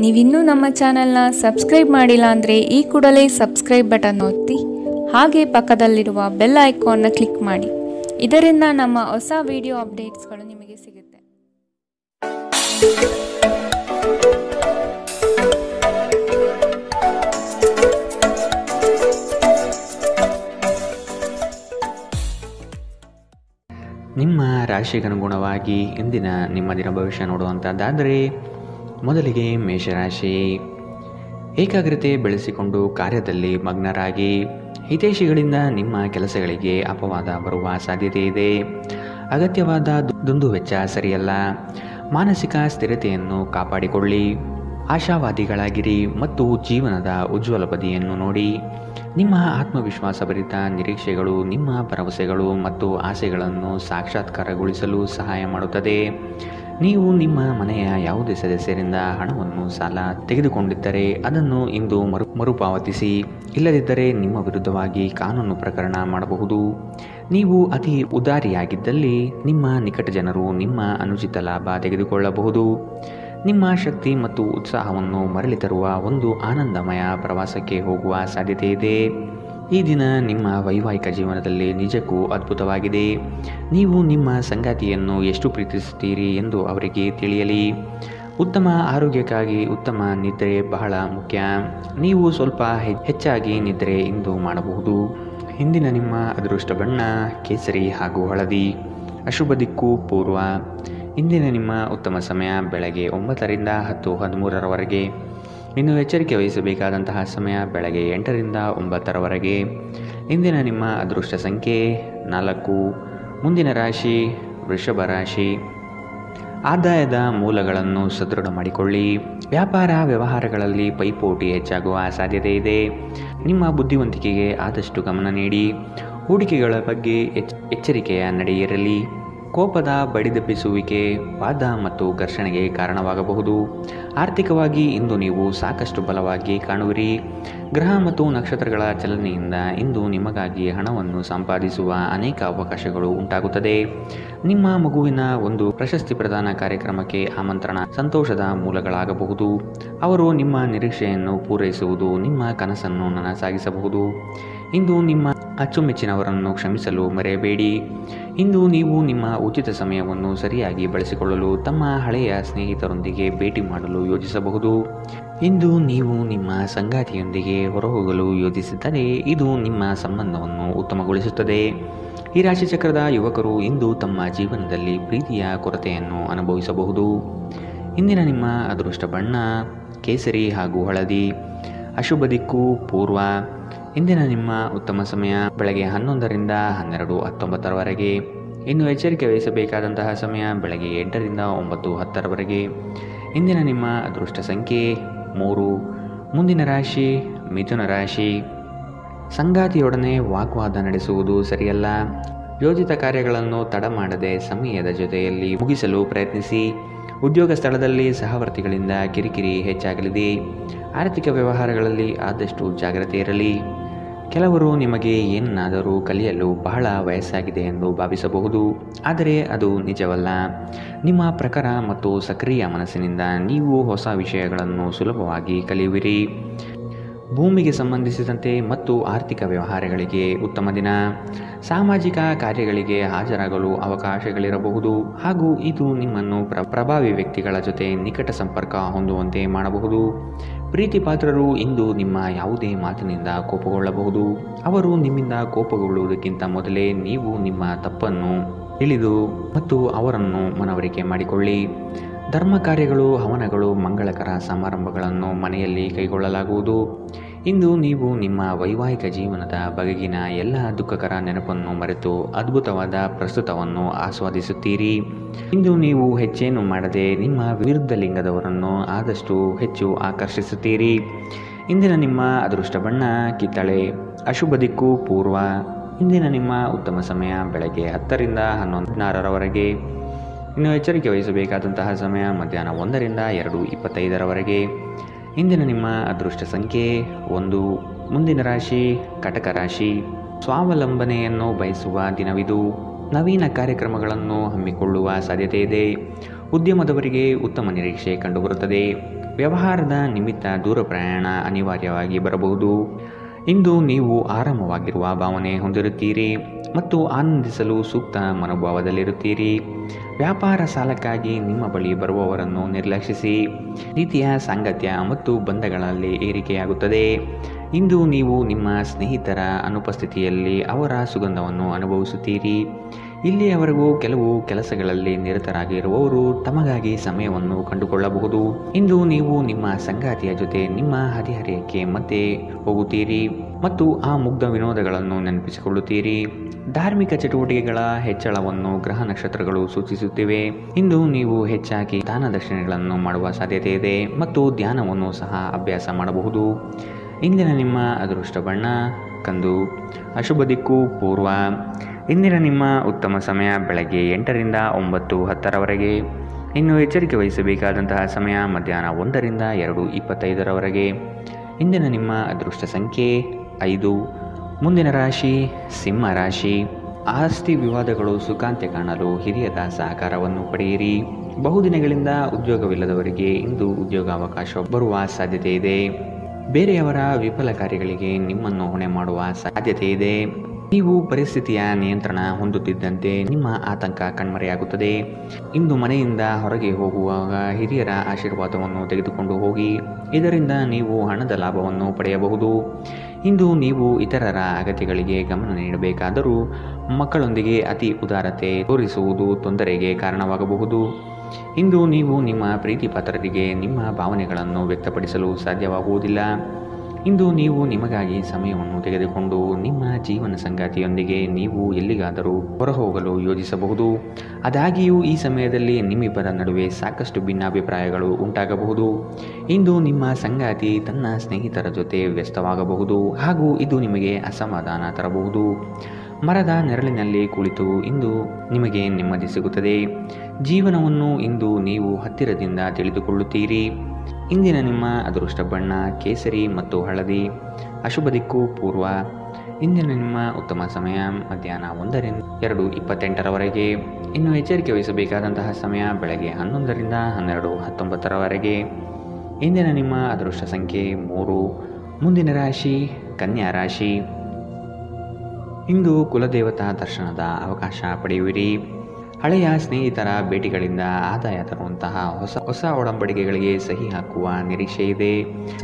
ನೀವಿನ್ನೂ ನಮ್ಮ ಚಾನೆಲ್ನ ಸಬ್ಸ್ಕ್ರೈಬ್ ಮಾಡಿಲ್ಲ ಅಂದರೆ ಈ ಕೂಡಲೇ ಸಬ್ಸ್ಕ್ರೈಬ್ ಬಟನ್ ಒತ್ತಿ ಹಾಗೆ ಪಕ್ಕದಲ್ಲಿರುವ ಬೆಲ್ ಐಕಾನ್ನ ಕ್ಲಿಕ್ ಮಾಡಿ. ಇದರಿಂದ ನಮ್ಮ ಹೊಸ ವಿಡಿಯೋ ಅಪ್ಡೇಟ್ಸ್ಗಳು ನಿಮಗೆ ಸಿಗುತ್ತೆ. ನಿಮ್ಮ ರಾಶಿಗನುಗುಣವಾಗಿ ಇಂದಿನ ನಿಮ್ಮ ದಿನ ಭವಿಷ್ಯ ನೋಡುವಂಥದ್ದಾದರೆ ಮೊದಲಿಗೆ ಮೇಷರಾಶಿ. ಏಕಾಗ್ರತೆ ಬೆಳೆಸಿಕೊಂಡು ಕಾರ್ಯದಲ್ಲಿ ಮಗ್ನರಾಗಿ ಹಿತೈಷಿಗಳಿಂದ ನಿಮ್ಮ ಕೆಲಸಗಳಿಗೆ ಅಪವಾದ ಬರುವ ಸಾಧ್ಯತೆ ಇದೆ. ಅಗತ್ಯವಾದ ದುಂದುವೆಚ್ಚ ಸರಿಯಲ್ಲ. ಮಾನಸಿಕ ಸ್ಥಿರತೆಯನ್ನು ಕಾಪಾಡಿಕೊಳ್ಳಿ. ಆಶಾವಾದಿಗಳಾಗಿರಿ ಮತ್ತು ಜೀವನದ ಉಜ್ವಲ ಬದಿಯನ್ನು ನೋಡಿ. ನಿಮ್ಮ ಆತ್ಮವಿಶ್ವಾಸಭರಿತ ನಿರೀಕ್ಷೆಗಳು ನಿಮ್ಮ ಭರವಸೆಗಳು ಮತ್ತು ಆಸೆಗಳನ್ನು ಸಾಕ್ಷಾತ್ಕಾರಗೊಳಿಸಲು ಸಹಾಯ ಮಾಡುತ್ತದೆ. ನೀವು ನಿಮ್ಮ ಮನೆಯ ಯಾವುದೇ ಸದಸ್ಯರಿಂದ ಹಣವನ್ನು ಸಾಲ ತೆಗೆದುಕೊಂಡಿದ್ದರೆ ಅದನ್ನು ಇಂದು ಮರುಪಾವತಿಸಿ. ಇಲ್ಲದಿದ್ದರೆ ನಿಮ್ಮ ವಿರುದ್ಧವಾಗಿ ಕಾನೂನು ಪ್ರಕರಣ ಮಾಡಬಹುದು. ನೀವು ಅತಿ ಉದಾರಿಯಾಗಿದ್ದಲ್ಲಿ ನಿಮ್ಮ ನಿಕಟ ಜನರು ನಿಮ್ಮ ಅನುಚಿತ ಲಾಭ ತೆಗೆದುಕೊಳ್ಳಬಹುದು. ನಿಮ್ಮ ಶಕ್ತಿ ಮತ್ತು ಉತ್ಸಾಹವನ್ನು ಮರಳಿ ತರುವ ಒಂದು ಆನಂದಮಯ ಪ್ರವಾಸಕ್ಕೆ ಹೋಗುವ ಸಾಧ್ಯತೆ ಇದೆ. ಈ ದಿನ ನಿಮ್ಮ ವೈವಾಹಿಕ ಜೀವನದಲ್ಲಿ ನಿಜಕ್ಕೂ ಅದ್ಭುತವಾಗಿದೆ. ನೀವು ನಿಮ್ಮ ಸಂಗಾತಿಯನ್ನು ಎಷ್ಟು ಪ್ರೀತಿಸುತ್ತೀರಿ ಎಂದು ಅವರಿಗೆ ತಿಳಿಯಲಿ. ಉತ್ತಮ ಆರೋಗ್ಯಕ್ಕಾಗಿ ಉತ್ತಮ ನಿದ್ರೆ ಬಹಳ ಮುಖ್ಯ. ನೀವು ಸ್ವಲ್ಪ ಹೆಚ್ಚಾಗಿ ನಿದ್ರೆ ಇಂದು ಮಾಡಬಹುದು. ಇಂದಿನ ನಿಮ್ಮ ಅದೃಷ್ಟ ಬಣ್ಣ ಕೇಸರಿ ಹಾಗೂ ಹಳದಿ. ಅಶುಭ ದಿಕ್ಕು ಪೂರ್ವ. ಇಂದಿನ ನಿಮ್ಮ ಉತ್ತಮ ಸಮಯ ಬೆಳಗ್ಗೆ 9 ರಿಂದ 10:13 ಇನ್ನು ಎಚ್ಚರಿಕೆ ವಹಿಸಬೇಕಾದಂತಹ ಸಮಯ ಬೆಳಗ್ಗೆ 8 ರಿಂದ 9 ಇಂದಿನ ನಿಮ್ಮ ಅದೃಷ್ಟ ಸಂಖ್ಯೆ 4. ಮುಂದಿನ ರಾಶಿ ವೃಷಭ ರಾಶಿ. ಆದಾಯದ ಮೂಲಗಳನ್ನು ಸದೃಢ ಮಾಡಿಕೊಳ್ಳಿ. ವ್ಯಾಪಾರ ವ್ಯವಹಾರಗಳಲ್ಲಿ ಪೈಪೋಟಿ ಹೆಚ್ಚಾಗುವ ಸಾಧ್ಯತೆ ಇದೆ. ನಿಮ್ಮ ಬುದ್ಧಿವಂತಿಕೆಗೆ ಆದಷ್ಟು ಗಮನ ನೀಡಿ. ಹೂಡಿಕೆಗಳ ಬಗ್ಗೆ ಎಚ್ಚರಿಕೆಯ ನಡೆ ಇರಲಿ. ಕೋಪದ ಬಡಿದೆಬ್ಬಿಸುವಿಕೆ ವಾದ ಮತ್ತು ಘರ್ಷಣೆಗೆ ಕಾರಣವಾಗಬಹುದು. ಆರ್ಥಿಕವಾಗಿ ಇಂದು ನೀವು ಸಾಕಷ್ಟು ಬಲವಾಗಿ ಕಾಣುವಿರಿ. ಗ್ರಹ ಮತ್ತು ನಕ್ಷತ್ರಗಳ ಚಲನೆಯಿಂದ ಇಂದು ನಿಮಗಾಗಿ ಹಣವನ್ನು ಸಂಪಾದಿಸುವ ಅನೇಕ ಅವಕಾಶಗಳು ಉಂಟಾಗುತ್ತದೆ. ನಿಮ್ಮ ಮಗುವಿನ ಒಂದು ಪ್ರಶಸ್ತಿ ಪ್ರದಾನ ಕಾರ್ಯಕ್ರಮಕ್ಕೆ ಆಮಂತ್ರಣ ಸಂತೋಷದ ಮೂಲಗಳಾಗಬಹುದು. ಅವರು ನಿಮ್ಮ ನಿರೀಕ್ಷೆಯನ್ನು ಪೂರೈಸುವುದು ನಿಮ್ಮ ಕನಸನ್ನು ನನಸಾಗಿಸಬಹುದು. ಇಂದು ನಿಮ್ಮ ಅಚ್ಚುಮೆಚ್ಚಿನವರನ್ನು ಕ್ಷಮಿಸಲು ಮರೆಯಬೇಡಿ. ಇಂದು ನೀವು ನಿಮ್ಮ ಉಚಿತ ಸಮಯವನ್ನು ಸರಿಯಾಗಿ ಬಳಸಿಕೊಳ್ಳಲು ತಮ್ಮ ಹಳೆಯ ಸ್ನೇಹಿತರೊಂದಿಗೆ ಭೇಟಿ ಮಾಡಲು ಯೋಜಿಸಬಹುದು. ಇಂದು ನೀವು ನಿಮ್ಮ ಸಂಗಾತಿಯೊಂದಿಗೆ ಹೊರಹೋಗಲು ಯೋಜಿಸಿದ್ದರೆ ಇದು ನಿಮ್ಮ ಸಂಬಂಧವನ್ನು ಉತ್ತಮಗೊಳಿಸುತ್ತದೆ. ಈ ರಾಶಿಚಕ್ರದ ಯುವಕರು ಇಂದು ತಮ್ಮ ಜೀವನದಲ್ಲಿ ಪ್ರೀತಿಯ ಕೊರತೆಯನ್ನು ಅನುಭವಿಸಬಹುದು. ಇಂದಿನ ನಿಮ್ಮ ಅದೃಷ್ಟ ಬಣ್ಣ ಕೇಸರಿ ಹಾಗೂ ಹಳದಿ. ಅಶುಭ ದಿಕ್ಕು ಪೂರ್ವ. ಇಂದಿನ ನಿಮ್ಮ ಉತ್ತಮ ಸಮಯ ಬೆಳಗ್ಗೆ 11 ರಿಂದ 12:19 ಇನ್ನು ಎಚ್ಚರಿಕೆ ವಹಿಸಬೇಕಾದಂತಹ ಸಮಯ ಬೆಳಗ್ಗೆ 8 ರಿಂದ 9:10 ಇಂದಿನ ನಿಮ್ಮ ಅದೃಷ್ಟ ಸಂಖ್ಯೆ 3. ಮುಂದಿನ ರಾಶಿ ಮಿಥುನ ರಾಶಿ. ಸಂಗಾತಿಯೊಡನೆ ವಾಗ್ವಾದ ನಡೆಸುವುದು ಸರಿಯಲ್ಲ. ಯೋಜಿತ ಕಾರ್ಯಗಳನ್ನು ತಡ ಮಾಡದೆ ಸಮಯದ ಜೊತೆಯಲ್ಲಿ ಮುಗಿಸಲು ಪ್ರಯತ್ನಿಸಿ. ಉದ್ಯೋಗ ಸ್ಥಳದಲ್ಲಿ ಸಹವರ್ತಿಗಳಿಂದ ಕಿರಿಕಿರಿ ಹೆಚ್ಚಾಗಲಿದೆ. ಆರ್ಥಿಕ ವ್ಯವಹಾರಗಳಲ್ಲಿ ಆದಷ್ಟು ಜಾಗ್ರತೆ ಇರಲಿ. ಕೆಲವರು ನಿಮಗೆ ಏನನ್ನಾದರೂ ಕಲಿಯಲು ಬಹಳ ವಯಸ್ಸಾಗಿದೆ ಎಂದು ಭಾವಿಸಬಹುದು, ಆದರೆ ಅದು ನಿಜವಲ್ಲ. ನಿಮ್ಮ ಪ್ರಖರ ಮತ್ತು ಸಕ್ರಿಯ ಮನಸ್ಸಿನಿಂದ ನೀವು ಹೊಸ ವಿಷಯಗಳನ್ನು ಸುಲಭವಾಗಿ ಕಲಿಯುವಿರಿ. ಭೂಮಿಗೆ ಸಂಬಂಧಿಸಿದಂತೆ ಮತ್ತು ಆರ್ಥಿಕ ವ್ಯವಹಾರಗಳಿಗೆ ಉತ್ತಮ ದಿನ. ಸಾಮಾಜಿಕ ಕಾರ್ಯಗಳಿಗೆ ಹಾಜರಾಗಲು ಅವಕಾಶಗಳಿರಬಹುದು ಹಾಗೂ ಇದು ನಿಮ್ಮನ್ನು ಪ್ರಭಾವಿ ವ್ಯಕ್ತಿಗಳ ಜೊತೆ ನಿಕಟ ಸಂಪರ್ಕ ಹೊಂದುವಂತೆ ಮಾಡಬಹುದು. ಪ್ರೀತಿ ಪಾತ್ರರು ಇಂದು ನಿಮ್ಮ ಯಾವುದೇ ಮಾತಿನಿಂದ ಕೋಪಗೊಳ್ಳಬಹುದು. ಅವರು ನಿಮ್ಮಿಂದ ಕೋಪಗೊಳ್ಳುವುದಕ್ಕಿಂತ ಮೊದಲೇ ನೀವು ನಿಮ್ಮ ತಪ್ಪನ್ನು ತಿಳಿದು ಮತ್ತು ಅವರನ್ನು ಮನವರಿಕೆ ಮಾಡಿಕೊಳ್ಳಿ. ಧರ್ಮ ಕಾರ್ಯಗಳು ಹವನಗಳು ಮಂಗಳಕರ ಸಮಾರಂಭಗಳನ್ನು ಮನೆಯಲ್ಲಿ ಕೈಗೊಳ್ಳಲಾಗುವುದು. ಇಂದು ನೀವು ನಿಮ್ಮ ವೈವಾಹಿಕ ಜೀವನದ ಬಗೆಗಿನ ಎಲ್ಲ ದುಃಖಕರ ನೆನಪನ್ನು ಮರೆತು ಅದ್ಭುತವಾದ ಪ್ರಸ್ತುತವನ್ನು ಆಸ್ವಾದಿಸುತ್ತೀರಿ. ಇಂದು ನೀವು ಹೆಚ್ಚೇನು ಮಾಡದೆ ನಿಮ್ಮ ವಿರುದ್ಧ ಲಿಂಗದವರನ್ನು ಆದಷ್ಟು ಹೆಚ್ಚು ಆಕರ್ಷಿಸುತ್ತೀರಿ. ಇಂದಿನ ನಿಮ್ಮ ಅದೃಷ್ಟ ಬಣ್ಣ ಕಿತ್ತಳೆ. ಅಶುಭ ದಿಕ್ಕು ಪೂರ್ವ. ಇಂದಿನ ನಿಮ್ಮ ಉತ್ತಮ ಸಮಯ ಬೆಳಗ್ಗೆ 10 ರಿಂದ 11:16 ಇನ್ನು ಎಚ್ಚರಿಕೆ ವಹಿಸಬೇಕಾದಂತಹ ಸಮಯ ಮಧ್ಯಾಹ್ನ 1 ರಿಂದ 2:25 ಇಂದಿನ ನಿಮ್ಮ ಅದೃಷ್ಟ ಸಂಖ್ಯೆ 1. ಮುಂದಿನ ರಾಶಿ ಕಟಕ ರಾಶಿ. ಸ್ವಾವಲಂಬನೆಯನ್ನು ಬಯಸುವ ದಿನವಿದು. ನವೀನ ಕಾರ್ಯಕ್ರಮಗಳನ್ನು ಹಮ್ಮಿಕೊಳ್ಳುವ ಸಾಧ್ಯತೆ ಇದೆ. ಉದ್ಯಮದವರಿಗೆ ಉತ್ತಮ ನಿರೀಕ್ಷೆ ಕಂಡುಬರುತ್ತದೆ. ವ್ಯವಹಾರದ ನಿಮಿತ್ತ ದೂರ ಪ್ರಯಾಣ ಅನಿವಾರ್ಯವಾಗಿ ಬರಬಹುದು. ಇಂದು ನೀವು ಆರಾಮವಾಗಿರುವ ಭಾವನೆ ಹೊಂದಿರುತ್ತೀರಿ ಮತ್ತು ಆನಂದಿಸಲು ಸೂಕ್ತ ಮನೋಭಾವದಲ್ಲಿರುತ್ತೀರಿ. ವ್ಯಾಪಾರ ಸಾಲಕ್ಕಾಗಿ ನಿಮ್ಮ ಬಳಿ ಬರುವವರನ್ನು ನಿರ್ಲಕ್ಷಿಸಿ. ರೀತಿಯ ಸಾಂಗತ್ಯ ಮತ್ತು ಬಂಧಗಳಲ್ಲಿ ಏರಿಕೆಯಾಗುತ್ತದೆ. ಇಂದು ನೀವು ನಿಮ್ಮ ಸ್ನೇಹಿತರ ಅನುಪಸ್ಥಿತಿಯಲ್ಲಿ ಅವರ ಸುಗಂಧವನ್ನು ಅನುಭವಿಸುತ್ತೀರಿ. ಇಲ್ಲಿಯವರೆಗೂ ಕೆಲವು ಕೆಲಸಗಳಲ್ಲಿ ನಿರತರಾಗಿರುವವರು ತಮಗಾಗಿ ಸಮಯವನ್ನು ಕಂಡುಕೊಳ್ಳಬಹುದು. ಇಂದು ನೀವು ನಿಮ್ಮ ಸಂಗಾತಿಯ ಜೊತೆ ನಿಮ್ಮ ಹದಿಹರೆಯಕ್ಕೆ ಮತ್ತೆ ಹೋಗುತ್ತೀರಿ ಮತ್ತು ಆ ಮುಗ್ಧ ವಿನೋದಗಳನ್ನು ನೆನಪಿಸಿಕೊಳ್ಳುತ್ತೀರಿ. ಧಾರ್ಮಿಕ ಚಟುವಟಿಕೆಗಳ ಹೆಚ್ಚಳವನ್ನು ಗ್ರಹ ನಕ್ಷತ್ರಗಳು ಸೂಚಿಸುತ್ತಿವೆ. ಇಂದು ನೀವು ಹೆಚ್ಚಾಗಿ ದಾನ ದಕ್ಷಿಣೆಗಳನ್ನು ಮಾಡುವ ಸಾಧ್ಯತೆ ಇದೆ ಮತ್ತು ಧ್ಯಾನವನ್ನು ಸಹ ಅಭ್ಯಾಸ ಮಾಡಬಹುದು. ಇಂದಿನ ನಿಮ್ಮ ಅದೃಷ್ಟ ಬಣ್ಣ ಕಂದು. ಅಶುಭ ದಿಕ್ಕು ಪೂರ್ವ. ಇಂದಿನ ನಿಮ್ಮ ಉತ್ತಮ ಸಮಯ ಬೆಳಗ್ಗೆ 8ರಿಂದ 9:10ರವರೆಗೆ. ಇನ್ನು ಎಚ್ಚರಿಕೆ ವಹಿಸಬೇಕಾದಂತಹ ಸಮಯ ಮಧ್ಯಾಹ್ನ 1ರಿಂದ 2:25ರವರೆಗೆ. ಇಂದಿನ ನಿಮ್ಮ ಅದೃಷ್ಟ ಸಂಖ್ಯೆ 5. ಮುಂದಿನ ರಾಶಿ ಸಿಂಹ ರಾಶಿ. ಆಸ್ತಿ ವಿವಾದಗಳು ಸುಖಾಂತ್ಯ ಕಾಣಲು ಹಿರಿಯರ ಸಹಕಾರವನ್ನು ಪಡೆಯಿರಿ. ಬಹುದಿನಗಳಿಂದ ಉದ್ಯೋಗವಿಲ್ಲದವರಿಗೆ ಇಂದು ಉದ್ಯೋಗಾವಕಾಶ ಬರುವ ಸಾಧ್ಯತೆ ಇದೆ. ಬೇರೆಯವರ ವಿಫಲ ಕಾರ್ಯಗಳಿಗೆ ನಿಮ್ಮನ್ನು ಹೊಣೆ ಮಾಡುವ ಸಾಧ್ಯತೆ ಇದೆ. ನೀವು ಪರಿಸ್ಥಿತಿಯ ನಿಯಂತ್ರಣ ಹೊಂದುತ್ತಿದ್ದಂತೆ ನಿಮ್ಮ ಆತಂಕ ಕಣ್ಮರೆಯಾಗುತ್ತದೆ. ಇಂದು ಮನೆಯಿಂದ ಹೊರಗೆ ಹೋಗುವಾಗ ಹಿರಿಯರ ಆಶೀರ್ವಾದವನ್ನು ತೆಗೆದುಕೊಂಡು ಹೋಗಿ. ಇದರಿಂದ ನೀವು ಹಣದ ಲಾಭವನ್ನು ಪಡೆಯಬಹುದು. ಇಂದು ನೀವು ಇತರರ ಅಗತ್ಯಗಳಿಗೆ ಗಮನ ನೀಡಬೇಕಾದರೂ ಮಕ್ಕಳೊಂದಿಗೆ ಅತಿ ಉದಾರತೆ ತೋರಿಸುವುದು ತೊಂದರೆಗೆ ಕಾರಣವಾಗಬಹುದು. ಇಂದು ನೀವು ನಿಮ್ಮ ಪ್ರೀತಿ ಪಾತ್ರರಿಗೆ ನಿಮ್ಮ ಭಾವನೆಗಳನ್ನು ವ್ಯಕ್ತಪಡಿಸಲು ಸಾಧ್ಯವಾಗುವುದಿಲ್ಲ. ಇಂದು ನೀವು ನಿಮಗಾಗಿ ಸಮಯವನ್ನು ತೆಗೆದುಕೊಂಡು ನಿಮ್ಮ ಜೀವನ ಸಂಗಾತಿಯೊಂದಿಗೆ ನೀವು ಎಲ್ಲಿಗಾದರೂ ಹೊರಹೋಗಲು ಯೋಜಿಸಬಹುದು. ಆದಾಗ್ಯೂ ಈ ಸಮಯದಲ್ಲಿ ನಿಮ್ಮಿಬ್ಬರ ನಡುವೆ ಸಾಕಷ್ಟು ಭಿನ್ನಾಭಿಪ್ರಾಯಗಳು ಉಂಟಾಗಬಹುದು. ಇಂದು ನಿಮ್ಮ ಸಂಗಾತಿ ತನ್ನ ಸ್ನೇಹಿತರ ಜೊತೆ ವ್ಯಸ್ತವಾಗಬಹುದು ಹಾಗೂ ಇದು ನಿಮಗೆ ಅಸಮಾಧಾನ ತರಬಹುದು. ಮರದ ನೆರಳಿನಲ್ಲಿ ಕುಳಿತು ಇಂದು ನಿಮಗೆ ನೆಮ್ಮದಿ ಸಿಗುತ್ತದೆ. ಜೀವನವನ್ನು ಇಂದು ನೀವು ಹತ್ತಿರದಿಂದ ತಿಳಿದುಕೊಳ್ಳುತ್ತೀರಿ. ಇಂದಿನ ನಿಮ್ಮ ಅದೃಷ್ಟ ಬಣ್ಣ ಕೇಸರಿ ಮತ್ತು ಹಳದಿ. ಅಶುಭ ದಿಕ್ಕು ಪೂರ್ವ. ಇಂದಿನ ನಿಮ್ಮ ಉತ್ತಮ ಸಮಯ ಮಧ್ಯಾಹ್ನ 1ರಿಂದ 2:28ರವರೆಗೆ. ಇನ್ನು ಎಚ್ಚರಿಕೆ ವಹಿಸಬೇಕಾದಂತಹ ಸಮಯ ಬೆಳಗ್ಗೆ 11ರಿಂದ 12:19ರವರೆಗೆ. ಇಂದಿನ ನಿಮ್ಮ ಅದೃಷ್ಟ ಸಂಖ್ಯೆ 3. ಮುಂದಿನ ರಾಶಿ ಕನ್ಯಾ ರಾಶಿ. ಇಂದು ಕುಲದೇವತಾ ದರ್ಶನದ ಅವಕಾಶ ಪಡೆಯುವಿರಿ. ಹಳೆಯ ಸ್ನೇಹಿತರ ಭೇಟಿಗಳಿಂದ ಆದಾಯ ತರುವಂತಹ ಹೊಸ ಒಡಂಬಡಿಕೆಗಳಿಗೆ ಸಹಿ ಹಾಕುವ ನಿರೀಕ್ಷೆ ಇದೆ.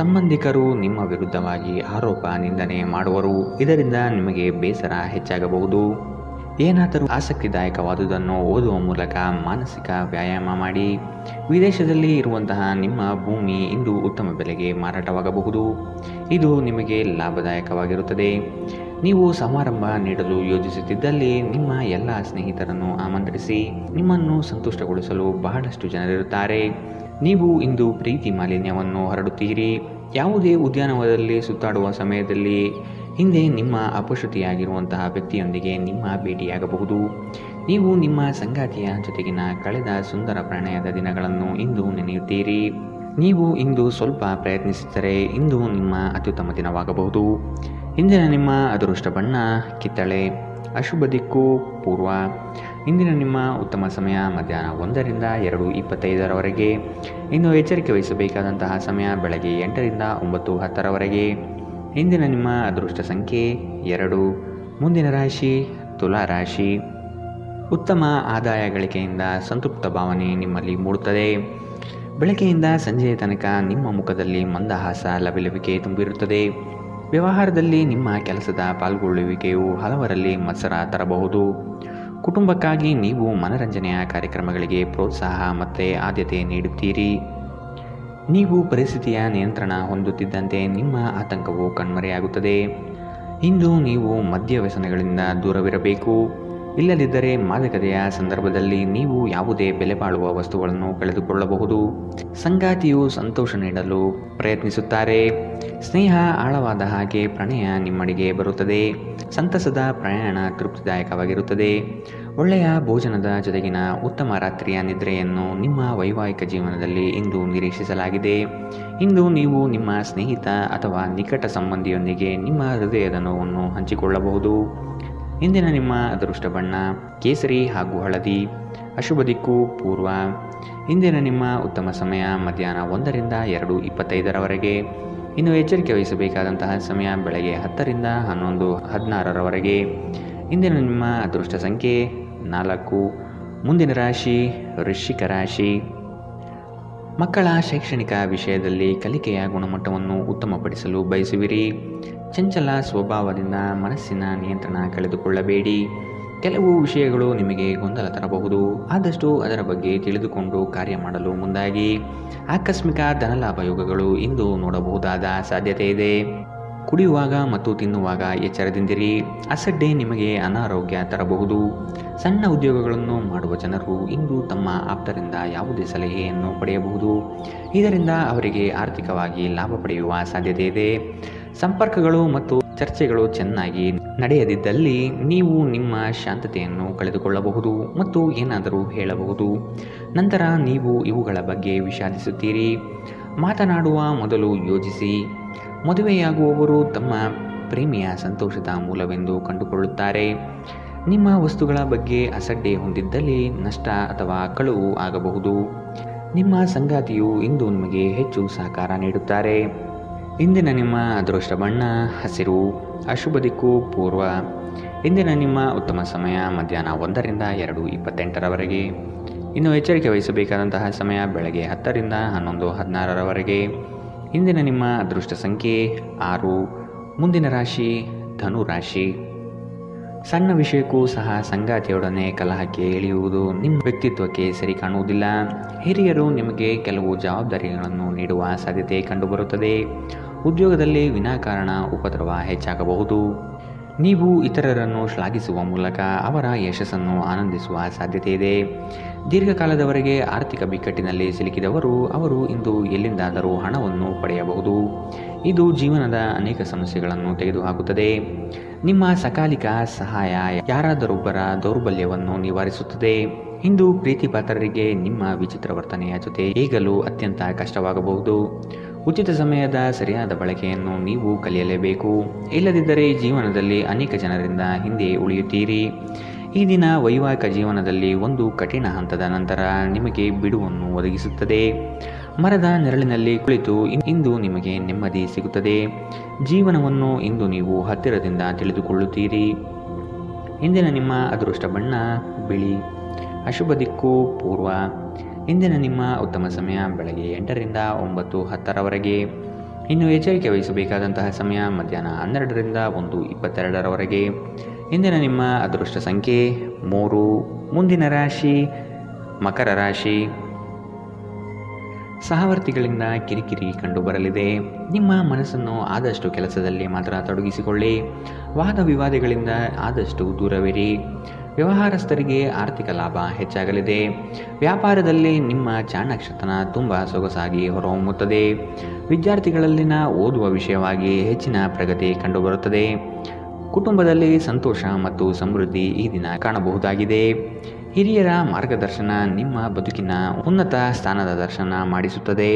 ಸಂಬಂಧಿಕರು ನಿಮ್ಮ ವಿರುದ್ಧವಾಗಿ ಆರೋಪ ನಿಂದನೆ ಮಾಡುವರು. ಇದರಿಂದ ನಿಮಗೆ ಬೇಸರ ಹೆಚ್ಚಾಗಬಹುದು. ಏನಾದರೂ ಆಸಕ್ತಿದಾಯಕವಾದುದನ್ನು ಓದುವ ಮೂಲಕ ಮಾನಸಿಕ ವ್ಯಾಯಾಮ ಮಾಡಿ. ವಿದೇಶದಲ್ಲಿ ಇರುವಂತಹ ನಿಮ್ಮ ಭೂಮಿ ಇಂದು ಉತ್ತಮ ಬೆಲೆಗೆ ಮಾರಾಟವಾಗಬಹುದು. ಇದು ನಿಮಗೆ ಲಾಭದಾಯಕವಾಗಿರುತ್ತದೆ. ನೀವು ಸಮಾರಂಭ ನೀಡಲು ಯೋಜಿಸುತ್ತಿದ್ದಲ್ಲಿ ನಿಮ್ಮ ಎಲ್ಲ ಸ್ನೇಹಿತರನ್ನು ಆಮಂತ್ರಿಸಿ. ನಿಮ್ಮನ್ನು ಸಂತುಷ್ಟಗೊಳಿಸಲು ಬಹಳಷ್ಟು ಜನರಿರುತ್ತಾರೆ. ನೀವು ಇಂದು ಪ್ರೀತಿ ಮಾಲಿನ್ಯವನ್ನು ಹರಡುತ್ತೀರಿ. ಯಾವುದೇ ಉದ್ಯಾನವನದಲ್ಲಿ ಸುತ್ತಾಡುವ ಸಮಯದಲ್ಲಿ ಹಿಂದೆ ನಿಮ್ಮ ಅಪಶ್ರುತಿಯಾಗಿರುವಂತಹ ವ್ಯಕ್ತಿಯೊಂದಿಗೆ ನಿಮ್ಮ ಭೇಟಿಯಾಗಬಹುದು. ನೀವು ನಿಮ್ಮ ಸಂಗಾತಿಯ ಜೊತೆಗಿನ ಕಳೆದ ಸುಂದರ ಪ್ರಣಯದ ದಿನಗಳನ್ನು ಇಂದು ನೆನೆಯುತ್ತೀರಿ. ನೀವು ಇಂದು ಸ್ವಲ್ಪ ಪ್ರಯತ್ನಿಸಿದರೆ ಇಂದು ನಿಮ್ಮ ಅತ್ಯುತ್ತಮ ದಿನವಾಗಬಹುದು. ಇಂದಿನ ನಿಮ್ಮ ಅದೃಷ್ಟ ಬಣ್ಣ ಕಿತ್ತಳೆ. ಅಶುಭ ದಿಕ್ಕು ಪೂರ್ವ. ಇಂದಿನ ನಿಮ್ಮ ಉತ್ತಮ ಸಮಯ ಮಧ್ಯಾಹ್ನ 1ರಿಂದ 2:25ರವರೆಗೆ. ಇನ್ನು ಎಚ್ಚರಿಕೆ ವಹಿಸಬೇಕಾದಂತಹ ಸಮಯ ಬೆಳಗ್ಗೆ 8ರಿಂದ 9:10ರವರೆಗೆ. ಇಂದಿನ ನಿಮ್ಮ ಅದೃಷ್ಟ ಸಂಖ್ಯೆ 2. ಮುಂದಿನ ರಾಶಿ ತುಲಾ ರಾಶಿ. ಉತ್ತಮ ಆದಾಯ ಗಳಿಕೆಯಿಂದ ಸಂತೃಪ್ತ ಭಾವನೆ ನಿಮ್ಮಲ್ಲಿ ಮೂಡುತ್ತದೆ. ಬೆಳಗ್ಗೆಯಿಂದ ಸಂಜೆಯ ತನಕ ನಿಮ್ಮ ಮುಖದಲ್ಲಿ ಮಂದಹಾಸ ಲವಲವಿಕೆ ತುಂಬಿರುತ್ತದೆ. ವ್ಯವಹಾರದಲ್ಲಿ ನಿಮ್ಮ ಕೆಲಸದ ಪಾಲ್ಗೊಳ್ಳುವಿಕೆಯು ಹಲವರಲ್ಲಿ ಮತ್ಸರ ತರಬಹುದು. ಕುಟುಂಬಕ್ಕಾಗಿ ನೀವು ಮನರಂಜನೆಯ ಕಾರ್ಯಕ್ರಮಗಳಿಗೆ ಪ್ರೋತ್ಸಾಹ ಮತ್ತು ಆದ್ಯತೆ ನೀಡುತ್ತೀರಿ. ನೀವು ಪರಿಸ್ಥಿತಿಯ ನಿಯಂತ್ರಣ ಹೊಂದುತ್ತಿದ್ದಂತೆ ನಿಮ್ಮ ಆತಂಕವು ಕಣ್ಮರೆಯಾಗುತ್ತದೆ. ಇಂದು ನೀವು ಮದ್ಯ ವ್ಯಸನಗಳಿಂದ ದೂರವಿರಬೇಕು. ಇಲ್ಲದಿದ್ದರೆ ಮಾದಕತೆಯ ಸಂದರ್ಭದಲ್ಲಿ ನೀವು ಯಾವುದೇ ಬೆಲೆ ಬಾಳುವ ವಸ್ತುಗಳನ್ನು ಕಳೆದುಕೊಳ್ಳಬಹುದು. ಸಂಗಾತಿಯು ಸಂತೋಷ ನೀಡಲು ಪ್ರಯತ್ನಿಸುತ್ತಾರೆ. ಸ್ನೇಹ ಆಳವಾದ ಹಾಗೆ ಪ್ರಣಯ ನಿಮ್ಮಡಿಗೆ ಬರುತ್ತದೆ. ಸಂತಸದ ಪ್ರಯಾಣ ತೃಪ್ತಿದಾಯಕವಾಗಿರುತ್ತದೆ. ಒಳ್ಳೆಯ ಭೋಜನದ ಜೊತೆಗಿನ ಉತ್ತಮ ರಾತ್ರಿಯ ನಿದ್ರೆಯನ್ನು ನಿಮ್ಮ ವೈವಾಹಿಕ ಜೀವನದಲ್ಲಿ ಇಂದು ನಿರೀಕ್ಷಿಸಲಾಗಿದೆ. ಇಂದು ನೀವು ನಿಮ್ಮ ಸ್ನೇಹಿತ ಅಥವಾ ನಿಕಟ ಸಂಬಂಧಿಯೊಂದಿಗೆ ನಿಮ್ಮ ಹೃದಯದ ನೋವನ್ನು ಹಂಚಿಕೊಳ್ಳಬಹುದು. ಇಂದಿನ ನಿಮ್ಮ ಅದೃಷ್ಟ ಬಣ್ಣ ಕೇಸರಿ ಹಾಗೂ ಹಳದಿ. ಅಶುಭ ದಿಕ್ಕು ಪೂರ್ವ. ಇಂದಿನ ನಿಮ್ಮ ಉತ್ತಮ ಸಮಯ ಮಧ್ಯಾಹ್ನ 1ರಿಂದ 2:25ರವರೆಗೆ. ಇನ್ನು ಎಚ್ಚರಿಕೆ ವಹಿಸಬೇಕಾದಂತಹ ಸಮಯ ಬೆಳಗ್ಗೆ 10ರಿಂದ 11:16ರವರೆಗೆ. ಇಂದಿನ ನಿಮ್ಮ ಅದೃಷ್ಟ ಸಂಖ್ಯೆ 4. ಮುಂದಿನ ರಾಶಿ ವೃಶ್ಚಿಕ ರಾಶಿ. ಮಕ್ಕಳ ಶೈಕ್ಷಣಿಕ ವಿಷಯದಲ್ಲಿ ಕಲಿಕೆಯ ಗುಣಮಟ್ಟವನ್ನು ಉತ್ತಮಪಡಿಸಲು ಬಯಸುವಿರಿ. ಚಂಚಲ ಸ್ವಭಾವದಿಂದ ಮನಸ್ಸಿನ ನಿಯಂತ್ರಣ ಕಳೆದುಕೊಳ್ಳಬೇಡಿ. ಕೆಲವು ವಿಷಯಗಳು ನಿಮಗೆ ಗೊಂದಲ ತರಬಹುದು. ಆದಷ್ಟು ಅದರ ಬಗ್ಗೆ ತಿಳಿದುಕೊಂಡು ಕಾರ್ಯ ಮಾಡಲು ಮುಂದಾಗಿ. ಆಕಸ್ಮಿಕ ಧನಲಾಭ ಯೋಗಗಳು ಇಂದು ನೋಡಬಹುದಾದ ಸಾಧ್ಯತೆ ಇದೆ. ಕುಡಿಯುವಾಗ ಮತ್ತು ತಿನ್ನುವಾಗ ಎಚ್ಚರದಿಂದಿರಿ. ಅಸಡ್ಡೆ ನಿಮಗೆ ಅನಾರೋಗ್ಯ ತರಬಹುದು. ಸಣ್ಣ ಉದ್ಯೋಗಗಳನ್ನು ಮಾಡುವ ಜನರು ಇಂದು ತಮ್ಮ ಆಪ್ತರಿಂದ ಯಾವುದೇ ಸಲಹೆಯನ್ನು ಪಡೆಯಬಹುದು. ಇದರಿಂದ ಅವರಿಗೆ ಆರ್ಥಿಕವಾಗಿ ಲಾಭ ಪಡೆಯುವ ಸಾಧ್ಯತೆ ಇದೆ. ಸಂಪರ್ಕಗಳು ಮತ್ತು ಚರ್ಚೆಗಳು ಚೆನ್ನಾಗಿ ನಡೆಯದಿದ್ದಲ್ಲಿ ನೀವು ನಿಮ್ಮ ಶಾಂತತೆಯನ್ನು ಕಳೆದುಕೊಳ್ಳಬಹುದು ಮತ್ತು ಏನಾದರೂ ಹೇಳಬಹುದು. ನಂತರ ನೀವು ಇವುಗಳ ಬಗ್ಗೆ ವಿಷಾದಿಸುತ್ತೀರಿ. ಮಾತನಾಡುವ ಮೊದಲು ಯೋಚಿಸಿ. ಮದುವೆಯಾಗುವವರು ತಮ್ಮ ಪ್ರೇಮಿಯ ಸಂತೋಷದ ಮೂಲವೆಂದು ಕಂಡುಕೊಳ್ಳುತ್ತಾರೆ. ನಿಮ್ಮ ವಸ್ತುಗಳ ಬಗ್ಗೆ ಅಸಡ್ಡೆ ಹೊಂದಿದ್ದಲ್ಲಿ ನಷ್ಟ ಅಥವಾ ಕಳುವು ಆಗಬಹುದು. ನಿಮ್ಮ ಸಂಗಾತಿಯು ಇಂದು ನಿಮಗೆ ಹೆಚ್ಚು ಸಹಕಾರ ನೀಡುತ್ತಾರೆ. ಇಂದಿನ ನಿಮ್ಮ ಅದೃಷ್ಟ ಬಣ್ಣ ಹಸಿರು. ಅಶುಭ ದಿಕ್ಕು ಪೂರ್ವ. ಇಂದಿನ ನಿಮ್ಮ ಉತ್ತಮ ಸಮಯ ಮಧ್ಯಾಹ್ನ 1ರಿಂದ 2:28ರವರೆಗೆ. ಇನ್ನು ಎಚ್ಚರಿಕೆ ವಹಿಸಬೇಕಾದಂತಹ ಸಮಯ ಬೆಳಗ್ಗೆ 10ರಿಂದ 11:16ರವರೆಗೆ. ಇಂದಿನ ನಿಮ್ಮ ಅದೃಷ್ಟ ಸಂಖ್ಯೆ 6. ಮುಂದಿನ ರಾಶಿ ಧನು ರಾಶಿ. ಸಣ್ಣ ವಿಷಯಕ್ಕೂ ಸಹ ಸಂಗಾತಿಯೊಡನೆ ಕಲಹಕ್ಕೆ ಇಳಿಯುವುದು ನಿಮ್ಮ ವ್ಯಕ್ತಿತ್ವಕ್ಕೆ ಸರಿ ಕಾಣುವುದಿಲ್ಲ. ಹಿರಿಯರು ನಿಮಗೆ ಕೆಲವು ಜವಾಬ್ದಾರಿಗಳನ್ನು ನೀಡುವ ಸಾಧ್ಯತೆ ಕಂಡುಬರುತ್ತದೆ. ಉದ್ಯೋಗದಲ್ಲಿ ವಿನಾಕಾರಣ ಉಪದ್ರವ ಹೆಚ್ಚಾಗಬಹುದು. ನೀವು ಇತರರನ್ನು ಶ್ಲಾಘಿಸುವ ಮೂಲಕ ಅವರ ಯಶಸ್ಸನ್ನು ಆನಂದಿಸುವ ಸಾಧ್ಯತೆ ಇದೆ. ದೀರ್ಘಕಾಲದವರೆಗೆ ಆರ್ಥಿಕ ಬಿಕ್ಕಟ್ಟಿನಲ್ಲಿ ಸಿಲುಕಿದವರು ಅವರು ಇಂದು ಎಲ್ಲಿಂದಾದರೂ ಹಣವನ್ನು ಪಡೆಯಬಹುದು. ಇದು ಜೀವನದ ಅನೇಕ ಸಮಸ್ಯೆಗಳನ್ನು ತೆಗೆದುಹಾಕುತ್ತದೆ. ನಿಮ್ಮ ಸಕಾಲಿಕ ಸಹಾಯ ಯಾರಾದರೊಬ್ಬರ ದೌರ್ಬಲ್ಯವನ್ನು ನಿವಾರಿಸುತ್ತದೆ. ಇಂದು ಪ್ರೀತಿಪಾತ್ರರಿಗೆ ನಿಮ್ಮ ವಿಚಿತ್ರ ವರ್ತನೆಯ ಜೊತೆ ಈಗಲೂ ಅತ್ಯಂತ ಕಷ್ಟವಾಗಬಹುದು. ಉಚಿತ ಸಮಯದ ಸರಿಯಾದ ಬಳಕೆಯನ್ನು ನೀವು ಕಲಿಯಲೇಬೇಕು. ಇಲ್ಲದಿದ್ದರೆ ಜೀವನದಲ್ಲಿ ಅನೇಕ ಜನರಿಂದ ಹಿಂದೆ ಉಳಿಯುತ್ತೀರಿ. ಈ ದಿನ ವೈವಾಹಿಕ ಜೀವನದಲ್ಲಿ ಒಂದು ಕಠಿಣ ಹಂತದ ನಂತರ ನಿಮಗೆ ಬಿಡುವನ್ನು ಒದಗಿಸುತ್ತದೆ. ಮರದ ನೆರಳಿನಲ್ಲಿ ಕುಳಿತು ಇಂದು ನಿಮಗೆ ನೆಮ್ಮದಿ ಸಿಗುತ್ತದೆ. ಜೀವನವನ್ನು ಇಂದು ನೀವು ಹತ್ತಿರದಿಂದ ತಿಳಿದುಕೊಳ್ಳುತ್ತೀರಿ. ಇಂದಿನ ನಿಮ್ಮ ಅದೃಷ್ಟ ಬಣ್ಣ ಬಿಳಿ. ಅಶುಭ ದಿಕ್ಕು ಪೂರ್ವ. ಇಂದಿನ ನಿಮ್ಮ ಉತ್ತಮ ಸಮಯ ಬೆಳಗ್ಗೆ 8ರಿಂದ 9:10ರವರೆಗೆ. ಇನ್ನು ಎಚ್ಚರಿಕೆ ವಹಿಸಬೇಕಾದಂತಹ ಸಮಯ ಮಧ್ಯಾಹ್ನ 12ರಿಂದ 1:22ರವರೆಗೆ. ಇಂದಿನ ನಿಮ್ಮ ಅದೃಷ್ಟ ಸಂಖ್ಯೆ 3. ಮುಂದಿನ ರಾಶಿ ಮಕರ ರಾಶಿ. ಸಹವರ್ತಿಗಳಿಂದ ಕಿರಿಕಿರಿ ಕಂಡುಬರಲಿದೆ. ನಿಮ್ಮ ಮನಸ್ಸನ್ನು ಆದಷ್ಟು ಕೆಲಸದಲ್ಲಿ ಮಾತ್ರ ತೊಡಗಿಸಿಕೊಳ್ಳಿ. ವಾದ ವಿವಾದಗಳಿಂದ ಆದಷ್ಟು ದೂರವಿರಿ. ವ್ಯವಹಾರಸ್ಥರಿಗೆ ಆರ್ಥಿಕ ಲಾಭ ಹೆಚ್ಚಾಗಲಿದೆ. ವ್ಯಾಪಾರದಲ್ಲಿ ನಿಮ್ಮ ಚಾಣಾಕ್ಷತನ ತುಂಬ ಸೊಗಸಾಗಿ ಹೊರಹೊಮ್ಮುತ್ತದೆ. ವಿದ್ಯಾರ್ಥಿಗಳಲ್ಲಿನ ಓದುವ ವಿಷಯವಾಗಿ ಹೆಚ್ಚಿನ ಪ್ರಗತಿ ಕಂಡುಬರುತ್ತದೆ. ಕುಟುಂಬದಲ್ಲಿ ಸಂತೋಷ ಮತ್ತು ಸಮೃದ್ಧಿ ಈ ದಿನ ಕಾಣಬಹುದಾಗಿದೆ. ಹಿರಿಯರ ಮಾರ್ಗದರ್ಶನ ನಿಮ್ಮ ಬದುಕಿನ ಉನ್ನತ ಸ್ಥಾನದ ದರ್ಶನ ಮಾಡಿಸುತ್ತದೆ.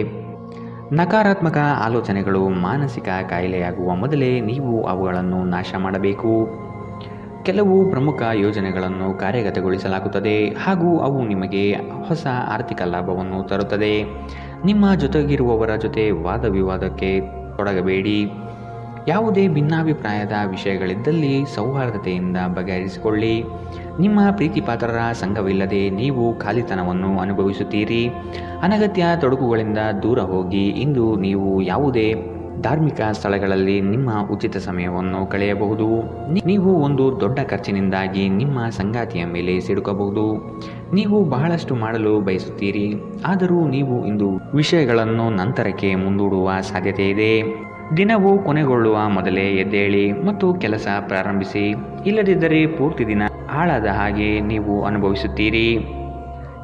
ನಕಾರಾತ್ಮಕ ಆಲೋಚನೆಗಳು ಮಾನಸಿಕ ಕಾಯಿಲೆಯಾಗುವ ಮೊದಲೇ ನೀವು ಅವುಗಳನ್ನು ನಾಶ ಮಾಡಬೇಕು. ಕೆಲವು ಪ್ರಮುಖ ಯೋಜನೆಗಳನ್ನು ಕಾರ್ಯಗತಗೊಳಿಸಲಾಗುತ್ತದೆ ಹಾಗೂ ಅವು ನಿಮಗೆ ಹೊಸ ಆರ್ಥಿಕ ಲಾಭವನ್ನು ತರುತ್ತದೆ. ನಿಮ್ಮ ಜೊತೆಗಿರುವವರ ಜೊತೆ ವಾದ ವಿವಾದಕ್ಕೆ ತೊಡಗಬೇಡಿ. ಯಾವುದೇ ಭಿನ್ನಾಭಿಪ್ರಾಯದ ವಿಷಯಗಳಿದ್ದಲ್ಲಿ ಸೌಹಾರ್ದತೆಯಿಂದ ಬಗೆಹರಿಸಿಕೊಳ್ಳಿ. ನಿಮ್ಮ ಪ್ರೀತಿಪಾತ್ರರ ಸಂಘವಿಲ್ಲದೆ ನೀವು ಖಾಲಿತನವನ್ನು ಅನುಭವಿಸುತ್ತೀರಿ. ಅನಗತ್ಯ ತೊಡಕುಗಳಿಂದ ದೂರ ಹೋಗಿ. ಇಂದು ನೀವು ಯಾವುದೇ ಧಾರ್ಮಿಕ ಸ್ಥಳಗಳಲ್ಲಿ ನಿಮ್ಮ ಉಚಿತ ಸಮಯವನ್ನು ಕಳೆಯಬಹುದು. ನೀವು ಒಂದು ದೊಡ್ಡ ಖರ್ಚಿನಿಂದಾಗಿ ನಿಮ್ಮ ಸಂಗಾತಿಯ ಮೇಲೆ ಸಿಡುಕಬಹುದು. ನೀವು ಬಹಳಷ್ಟು ಮಾಡಲು ಬಯಸುತ್ತೀರಿ, ಆದರೂ ನೀವು ಇಂದು ವಿಷಯಗಳನ್ನು ನಂತರಕ್ಕೆ ಮುಂದೂಡುವ ಸಾಧ್ಯತೆ ಇದೆ. ದಿನವು ಕೊನೆಗೊಳ್ಳುವ ಮೊದಲೇ ಎದ್ದೇಳಿ ಮತ್ತು ಕೆಲಸ ಪ್ರಾರಂಭಿಸಿ. ಇಲ್ಲದಿದ್ದರೆ ಪೂರ್ತಿ ದಿನ ಹಾಳಾದ ಹಾಗೆ ನೀವು ಅನುಭವಿಸುತ್ತೀರಿ.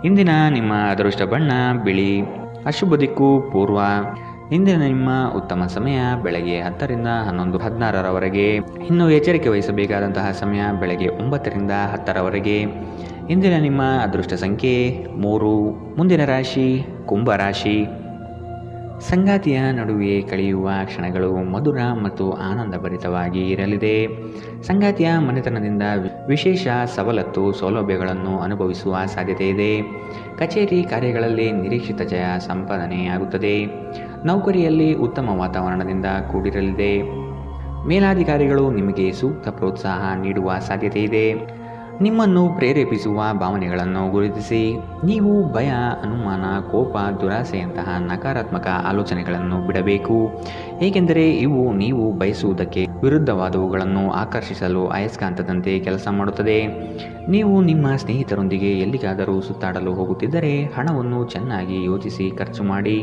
ಇಂದಿನ ನಿಮ್ಮ ಅದೃಷ್ಟ ಬಣ್ಣ ಬಿಳಿ. ಅಶುಭ ದಿಕ್ಕು ಪೂರ್ವ. ಇಂದಿನ ನಿಮ್ಮ ಉತ್ತಮ ಸಮಯ ಬೆಳಗ್ಗೆ 10ರಿಂದ 11:16ರವರೆಗೆ. ಇನ್ನು ಎಚ್ಚರಿಕೆ ವಹಿಸಬೇಕಾದಂತಹ ಸಮಯ ಬೆಳಗ್ಗೆ 9ರಿಂದ 10ರವರೆಗೆ. ಇಂದಿನ ನಿಮ್ಮ ಅದೃಷ್ಟ ಸಂಖ್ಯೆ 3. ಮುಂದಿನ ರಾಶಿ ಕುಂಭರಾಶಿ. ಸಂಗಾತಿಯ ನಡುವೆ ಕಳೆಯುವ ಕ್ಷಣಗಳು ಮಧುರ ಮತ್ತು ಆನಂದಭರಿತವಾಗಿ ಇರಲಿದೆ. ಸಂಗಾತಿಯ ಮನೆತನದಿಂದ ವಿಶೇಷ ಸವಲತ್ತು ಸೌಲಭ್ಯಗಳನ್ನು ಅನುಭವಿಸುವ ಸಾಧ್ಯತೆ ಇದೆ. ಕಚೇರಿ ಕಾರ್ಯಗಳಲ್ಲಿ ನಿರೀಕ್ಷಿತ ಜಯ ಸಂಪಾದನೆಯಾಗುತ್ತದೆ. ನೌಕರಿಯಲ್ಲಿ ಉತ್ತಮ ವಾತಾವರಣದಿಂದ ಕೂಡಿರಲಿದೆ. ಮೇಲಾಧಿಕಾರಿಗಳು ನಿಮಗೆ ಸೂಕ್ತ ಪ್ರೋತ್ಸಾಹ ನೀಡುವ ಸಾಧ್ಯತೆ ಇದೆ. ನಿಮ್ಮನ್ನು ಪ್ರೇರೇಪಿಸುವ ಭಾವನೆಗಳನ್ನು ಗುರುತಿಸಿ. ನೀವು ಭಯ, ಅನುಮಾನ, ಕೋಪ, ದುರಾಸೆಯಂತಹ ನಕಾರಾತ್ಮಕ ಆಲೋಚನೆಗಳನ್ನು ಬಿಡಬೇಕು. ಏಕೆಂದರೆ ಇವು ನೀವು ಬಯಸುವುದಕ್ಕೆ ವಿರುದ್ಧವಾದವುಗಳನ್ನು ಆಕರ್ಷಿಸಲು ಅಯಸ್ಕಾಂತದಂತೆ ಕೆಲಸ ಮಾಡುತ್ತದೆ. ನೀವು ನಿಮ್ಮ ಸ್ನೇಹಿತರೊಂದಿಗೆ ಎಲ್ಲಿಗಾದರೂ ಸುತ್ತಾಡಲು ಹೋಗುತ್ತಿದ್ದರೆ ಹಣವನ್ನು ಚೆನ್ನಾಗಿ ಯೋಚಿಸಿ ಖರ್ಚು ಮಾಡಿ.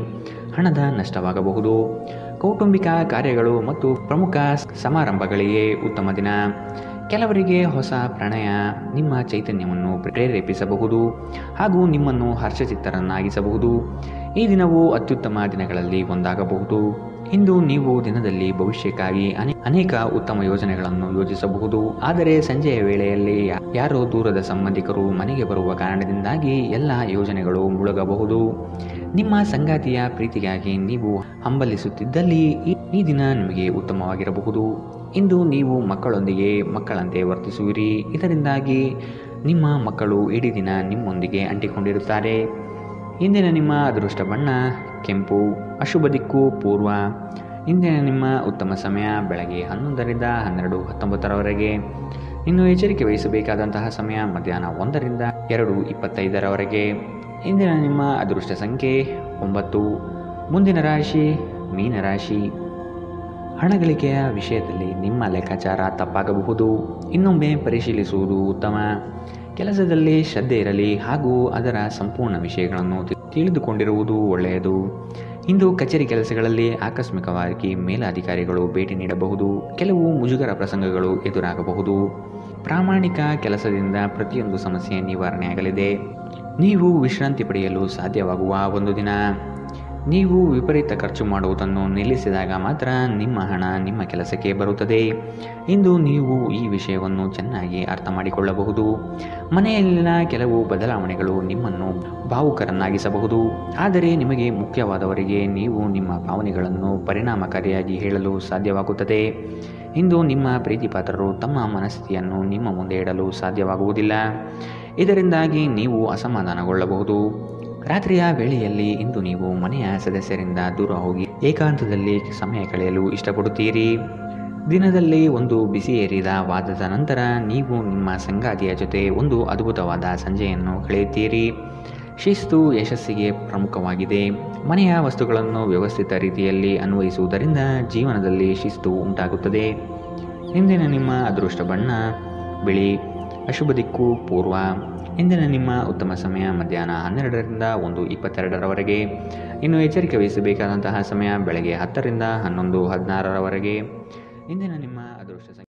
ಹಣದ ನಷ್ಟವಾಗಬಹುದು. ಕೌಟುಂಬಿಕ ಕಾರ್ಯಗಳು ಮತ್ತು ಪ್ರಮುಖ ಸಮಾರಂಭಗಳಿಗೆ ಉತ್ತಮ ದಿನ. ಕೆಲವರಿಗೆ ಹೊಸ ಪ್ರಣಯ ನಿಮ್ಮ ಚೈತನ್ಯವನ್ನು ಪ್ರೇರೇಪಿಸಬಹುದು ಹಾಗೂ ನಿಮ್ಮನ್ನು ಹರ್ಷಚಿತ್ತರನ್ನಾಗಿಸಬಹುದು. ಈ ದಿನವು ಅತ್ಯುತ್ತಮ ದಿನಗಳಲ್ಲಿ ಒಂದಾಗಬಹುದು. ಇಂದು ನೀವು ದಿನದಲ್ಲಿ ಭವಿಷ್ಯಕ್ಕಾಗಿ ಅನೇಕ ಉತ್ತಮ ಯೋಜನೆಗಳನ್ನು ಯೋಜಿಸಬಹುದು. ಆದರೆ ಸಂಜೆಯ ವೇಳೆಯಲ್ಲಿ ಯಾರೋ ದೂರದ ಸಂಬಂಧಿಕರು ಮನೆಗೆ ಬರುವ ಕಾರಣದಿಂದಾಗಿ ಎಲ್ಲ ಯೋಜನೆಗಳು ಮುಳುಗಬಹುದು. ನಿಮ್ಮ ಸಂಗಾತಿಯ ಪ್ರೀತಿಗಾಗಿ ನೀವು ಹಂಬಲಿಸುತ್ತಿದ್ದಲ್ಲಿ ಈ ದಿನ ನಿಮಗೆ ಉತ್ತಮವಾಗಿರಬಹುದು. ಇಂದು ನೀವು ಮಕ್ಕಳೊಂದಿಗೆ ಮಕ್ಕಳಂತೆ ವರ್ತಿಸುವಿರಿ. ಇದರಿಂದಾಗಿ ನಿಮ್ಮ ಮಕ್ಕಳು ಇಡೀ ದಿನ ನಿಮ್ಮೊಂದಿಗೆ ಅಂಟಿಕೊಂಡಿರುತ್ತಾರೆ. ಇಂದಿನ ನಿಮ್ಮ ಅದೃಷ್ಟ ಬಣ್ಣ ಕೆಂಪು. ಅಶುಭ ದಿಕ್ಕು ಪೂರ್ವ. ಇಂದಿನ ನಿಮ್ಮ ಉತ್ತಮ ಸಮಯ ಬೆಳಗ್ಗೆ 11ರಿಂದ 12:19 ಇನ್ನು ಎಚ್ಚರಿಕೆ ವಹಿಸಬೇಕಾದಂತಹ ಸಮಯ ಮಧ್ಯಾಹ್ನ 1ರಿಂದ 2:25 ಇಂದಿನ ನಿಮ್ಮ ಅದೃಷ್ಟ ಸಂಖ್ಯೆ 9. ಮುಂದಿನ ರಾಶಿ ಮೀನರಾಶಿ. ಹಣಗಳಿಕೆಯ ವಿಷಯದಲ್ಲಿ ನಿಮ್ಮ ಲೆಕ್ಕಾಚಾರ ತಪ್ಪಾಗಬಹುದು. ಇನ್ನೊಮ್ಮೆ ಪರಿಶೀಲಿಸುವುದು ಉತ್ತಮ. ಕೆಲಸದಲ್ಲಿ ಶ್ರದ್ಧೆ ಇರಲಿ ಹಾಗೂ ಅದರ ಸಂಪೂರ್ಣ ವಿಷಯಗಳನ್ನು ತಿಳಿದುಕೊಂಡಿರುವುದು ಒಳ್ಳೆಯದು. ಇಂದು ಕಚೇರಿ ಕೆಲಸಗಳಲ್ಲಿ ಆಕಸ್ಮಿಕವಾಗಿ ಮೇಲಾಧಿಕಾರಿಗಳು ಭೇಟಿ ನೀಡಬಹುದು. ಕೆಲವು ಮುಜುಗರ ಪ್ರಸಂಗಗಳು ಎದುರಾಗಬಹುದು. ಪ್ರಾಮಾಣಿಕ ಕೆಲಸದಿಂದ ಪ್ರತಿಯೊಂದು ಸಮಸ್ಯೆ ನಿವಾರಣೆಯಾಗಲಿದೆ. ನೀವು ವಿಶ್ರಾಂತಿ ಪಡೆಯಲು ಸಾಧ್ಯವಾಗುವ ಒಂದು ದಿನ. ನೀವು ವಿಪರೀತ ಖರ್ಚು ಮಾಡುವುದನ್ನು ನಿಲ್ಲಿಸಿದಾಗ ಮಾತ್ರ ನಿಮ್ಮ ಹಣ ನಿಮ್ಮ ಕೆಲಸಕ್ಕೆ ಬರುತ್ತದೆ. ಇಂದು ನೀವು ಈ ವಿಷಯವನ್ನು ಚೆನ್ನಾಗಿ ಅರ್ಥ ಮಾಡಿಕೊಳ್ಳಬಹುದು. ಮನೆಯಲ್ಲಿನ ಕೆಲವು ಬದಲಾವಣೆಗಳು ನಿಮ್ಮನ್ನು ಭಾವುಕರನ್ನಾಗಿಸಬಹುದು. ಆದರೆ ನಿಮಗೆ ಮುಖ್ಯವಾದವರಿಗೆ ನೀವು ನಿಮ್ಮ ಭಾವನೆಗಳನ್ನು ಪರಿಣಾಮಕಾರಿಯಾಗಿ ಹೇಳಲು ಸಾಧ್ಯವಾಗುತ್ತದೆ. ಇಂದು ನಿಮ್ಮ ಪ್ರೀತಿಪಾತ್ರರು ತಮ್ಮ ಮನಸ್ಥಿತಿಯನ್ನು ನಿಮ್ಮ ಮುಂದೆ ಇಡಲು ಸಾಧ್ಯವಾಗುವುದಿಲ್ಲ. ಇದರಿಂದಾಗಿ ನೀವು ಅಸಮಾಧಾನಗೊಳ್ಳಬಹುದು. ರಾತ್ರಿಯ ವೇಳೆಯಲ್ಲಿ ಇಂದು ನೀವು ಮನೆಯ ಸದಸ್ಯರಿಂದ ದೂರ ಹೋಗಿ ಏಕಾಂತದಲ್ಲಿ ಸಮಯ ಕಳೆಯಲು ಇಷ್ಟಪಡುತ್ತೀರಿ. ದಿನದಲ್ಲಿ ಒಂದು ಬಿಸಿ ಏರಿದ ವಾದದ ನಂತರ ನೀವು ನಿಮ್ಮ ಸಂಗಾತಿಯ ಜೊತೆ ಒಂದು ಅದ್ಭುತವಾದ ಸಂಜೆಯನ್ನು ಕಳೆಯುತ್ತೀರಿ. ಶಿಸ್ತು ಯಶಸ್ಸಿಗೆ ಪ್ರಮುಖವಾಗಿದೆ. ಮನೆಯ ವಸ್ತುಗಳನ್ನು ವ್ಯವಸ್ಥಿತ ರೀತಿಯಲ್ಲಿ ಅನ್ವಯಿಸುವುದರಿಂದ ಜೀವನದಲ್ಲಿ ಶಿಸ್ತು ಉಂಟಾಗುತ್ತದೆ. ಇಂದಿನ ನಿಮ್ಮ ಅದೃಷ್ಟ ಬಣ್ಣ ಬಿಳಿ. ಅಶುಭ ದಿಕ್ಕು ಪೂರ್ವ. ಇಂದಿನ ನಿಮ್ಮ ಉತ್ತಮ ಸಮಯ ಮಧ್ಯಾಹ್ನ 12ರಿಂದ 1:22 ಇನ್ನು ಎಚ್ಚರಿಕೆ ವಹಿಸಬೇಕಾದಂತಹ ಸಮಯ ಬೆಳಗ್ಗೆ 10ರಿಂದ 11:16 ಇಂದಿನ ನಿಮ್ಮ ಅದೃಷ್ಟ